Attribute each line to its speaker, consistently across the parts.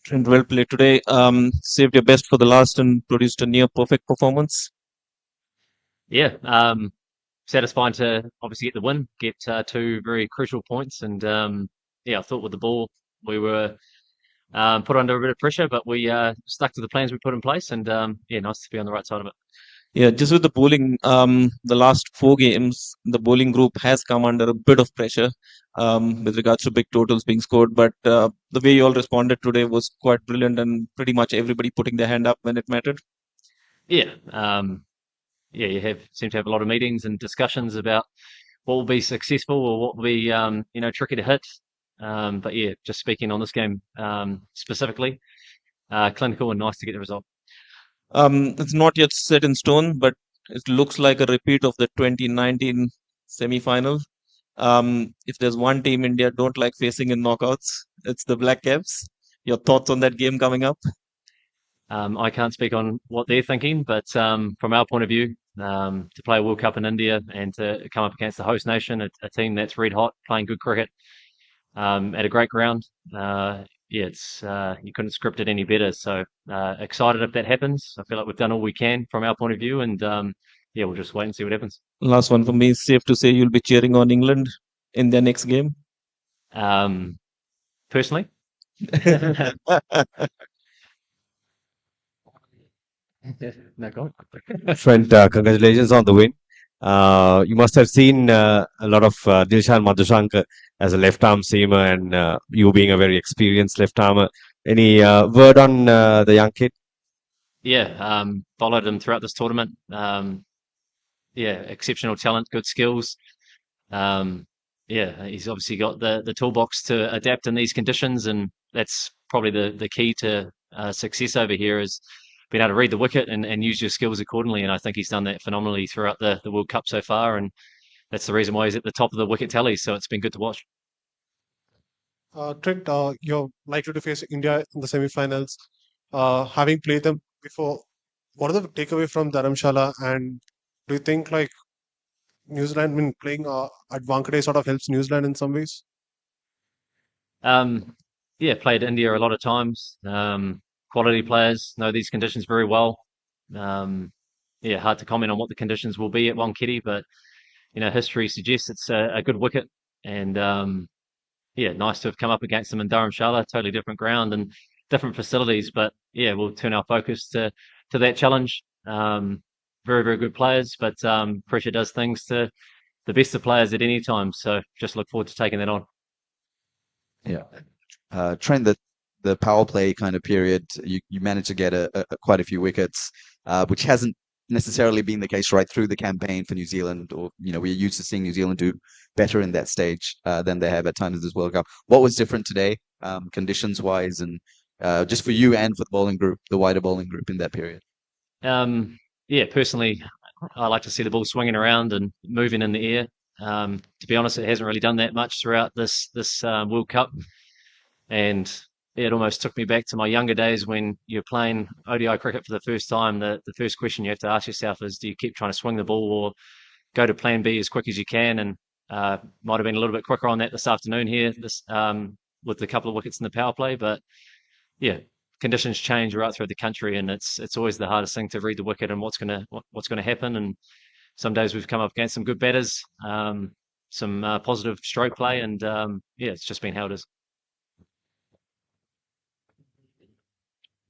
Speaker 1: Trent, well played today. Saved your best for the last and produced a near perfect performance.
Speaker 2: Yeah, satisfying to obviously get the win, get two very crucial points, and yeah, I thought with the ball we were put under a bit of pressure, but we stuck to the plans we put in place, and yeah, nice to be on the right side of it.
Speaker 1: Yeah, just with the bowling, the last 4 games, the bowling group has come under a bit of pressure with regards to big totals being scored. But the way you all responded today was quite brilliant, and pretty much everybody putting their hand up when it mattered.
Speaker 2: Yeah, yeah, you have seem to have a lot of meetings and discussions about what will be successful or what will be tricky to hit. But yeah, just speaking on this game specifically, clinical and nice to get the result.
Speaker 1: It's not yet set in stone, but it looks like a repeat of the 2019 semi-final. If there's one team India don't like facing in knockouts, it's the Black Caps. Your thoughts on that game coming up?
Speaker 2: I can't speak on what they're thinking, but from our point of view, to play a World Cup in India and to come up against the host nation, a team that's red hot, playing good cricket at a great ground, yeah, it's you couldn't script it any better. So excited if that happens. I feel like we've done all we can from our point of view, and yeah, we'll just wait and see what happens.
Speaker 1: Last one for me. Safe to say you'll be cheering on England in their next game.
Speaker 2: Um, personally, no, go on.
Speaker 3: Trent, congratulations on the win. You must have seen a lot of Dilshan Madhushank as a left-arm seamer, and you being a very experienced left-armer. Any word on the young kid?
Speaker 2: Yeah, followed him throughout this tournament. Yeah, exceptional talent, good skills. Um, yeah, he's obviously got the toolbox to adapt in these conditions, and that's probably the key to success over here is being able to read the wicket and use your skills accordingly. And I think he's done that phenomenally throughout the World Cup so far, and that's the reason why he's at the top of the wicket tally. So it's been good to watch.
Speaker 4: Trent, you're likely to face India in the semi-finals. Having played them before, what are the takeaway from Dharamshala? And do you think like New Zealand, when playing at Wankhede, sort of helps New Zealand in some ways?
Speaker 2: Um, yeah, played India a lot of times. Quality players know these conditions very well. Um, yeah, hard to comment on what the conditions will be at Wankhede, but history suggests it's a good wicket, and yeah, nice to have come up against them in Dharamshala. Totally different ground and different facilities, but yeah, we'll turn our focus to that challenge. Very very good players, but pressure does things to the best of players at any time. So just look forward to taking that on.
Speaker 5: Yeah. Trent, the power play kind of period, you managed to get quite a few wickets, which hasn't necessarily been the case right through the campaign for New Zealand. Or we're used to seeing New Zealand do better in that stage than they have at times this World Cup. What was different today, conditions wise, and just for you and for the bowling group, the wider bowling group in that period?
Speaker 2: Yeah, personally, I like to see the ball swinging around and moving in the air. To be honest, it hasn't really done that much throughout this World Cup, and it almost took me back to my younger days when you're playing ODI cricket for the first time. The first question you have to ask yourself is, do you keep trying to swing the ball or go to plan B as quick as you can? And might have been a little bit quicker on that this afternoon here, with a couple of wickets in the power play. But yeah, conditions change right through the country, and it's always the hardest thing to read the wicket and what's gonna happen. And some days we've come up against some good batters, some positive stroke play, and yeah, it's just been how it is.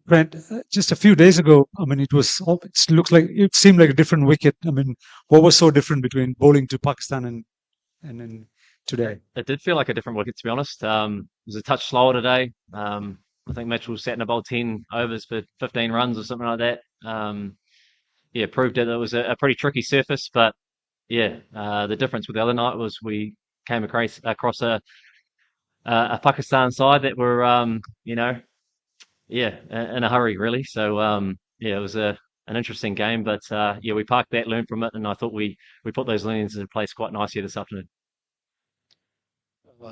Speaker 6: Brent, just a few days ago, I mean, it seemed like a different wicket. I mean, what was so different between bowling to Pakistan and then today?
Speaker 2: It did feel like a different wicket, to be honest. It was a touch slower today. I think Mitchell sat in about 10 overs for 15 runs or something like that. Yeah, proved that it was a pretty tricky surface, but yeah, the difference with the other night was we came across a Pakistan side that were, yeah, in a hurry really. So yeah, it was an interesting game, but yeah, we parked that, learned from it, and I thought we put those learnings in place quite nicely this afternoon.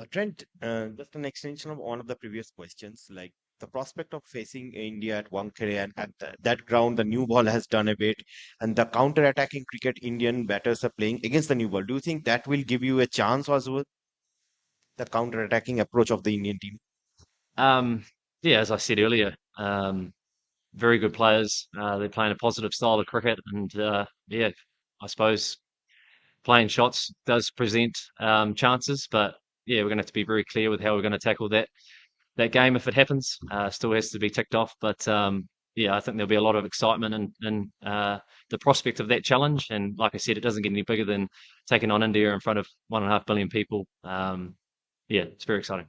Speaker 7: Trent, just an extension of one of the previous questions. Like the prospect of facing India at Wankhede and at that ground, the new ball has done a bit, and the counter-attacking cricket Indian batters are playing against the new ball. Do you think that will give you a chance as well? The counter-attacking approach of the Indian team.
Speaker 2: Yeah, as I said earlier, very good players. They're playing a positive style of cricket, and yeah, I suppose playing shots does present chances, but yeah, we're going to have to be very clear with how we're going to tackle that game if it happens. Still has to be ticked off, but yeah, I think there'll be a lot of excitement and the prospect of that challenge. And like I said, it doesn't get any bigger than taking on India in front of 1.5 billion people. Yeah, it's very exciting.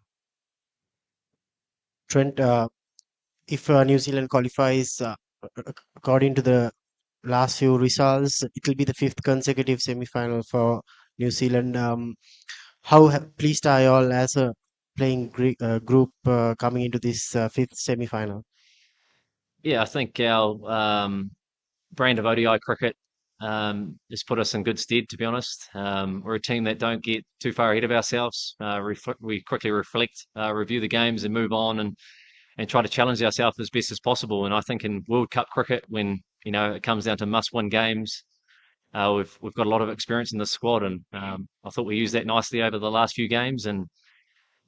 Speaker 8: Trent, if New Zealand qualifies according to the last few results, it will be the fifth consecutive semi-final for New Zealand. How pleased are you all as a playing group coming into this fifth semi-final?
Speaker 2: Yeah, I think our brand of ODI cricket has put us in good stead, to be honest. We're a team that don't get too far ahead of ourselves. We quickly reflect, review the games, and move on and try to challenge ourselves as best as possible. And I think in World Cup cricket, when it comes down to must-win games, we've got a lot of experience in the squad, and I thought we used that nicely over the last few games. And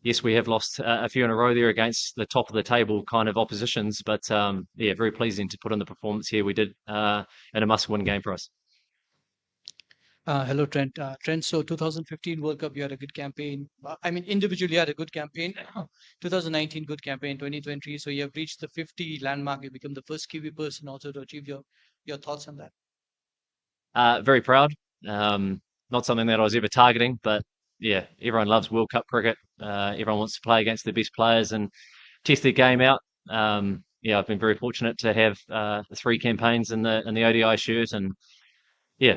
Speaker 2: yes, we have lost a few in a row there against the top of the table kind of oppositions, but yeah, very pleasing to put in the performance here we did in a must-win game for us.
Speaker 9: Hello, Trent. Trent, so 2015 World Cup, you had a good campaign. I mean, individually, you had a good campaign. 2019, good campaign. 2020, so you have reached the 50 landmark. You become the first Kiwi person also to achieve your thoughts on that.
Speaker 2: Very proud. Not something that I was ever targeting, but yeah, everyone loves World Cup cricket. Everyone wants to play against their best players and test their game out. Yeah, I've been very fortunate to have the 3 campaigns in the ODI shirt, and yeah,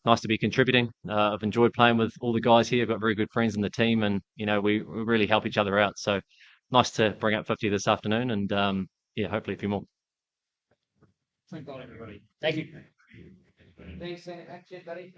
Speaker 2: nice to be contributing. I've enjoyed playing with all the guys here. I've got very good friends in the team, and we really help each other out. So nice to bring up 50 this afternoon, and yeah, hopefully a few more.
Speaker 9: Thank you.
Speaker 2: Thank you.
Speaker 9: Thanks, buddy.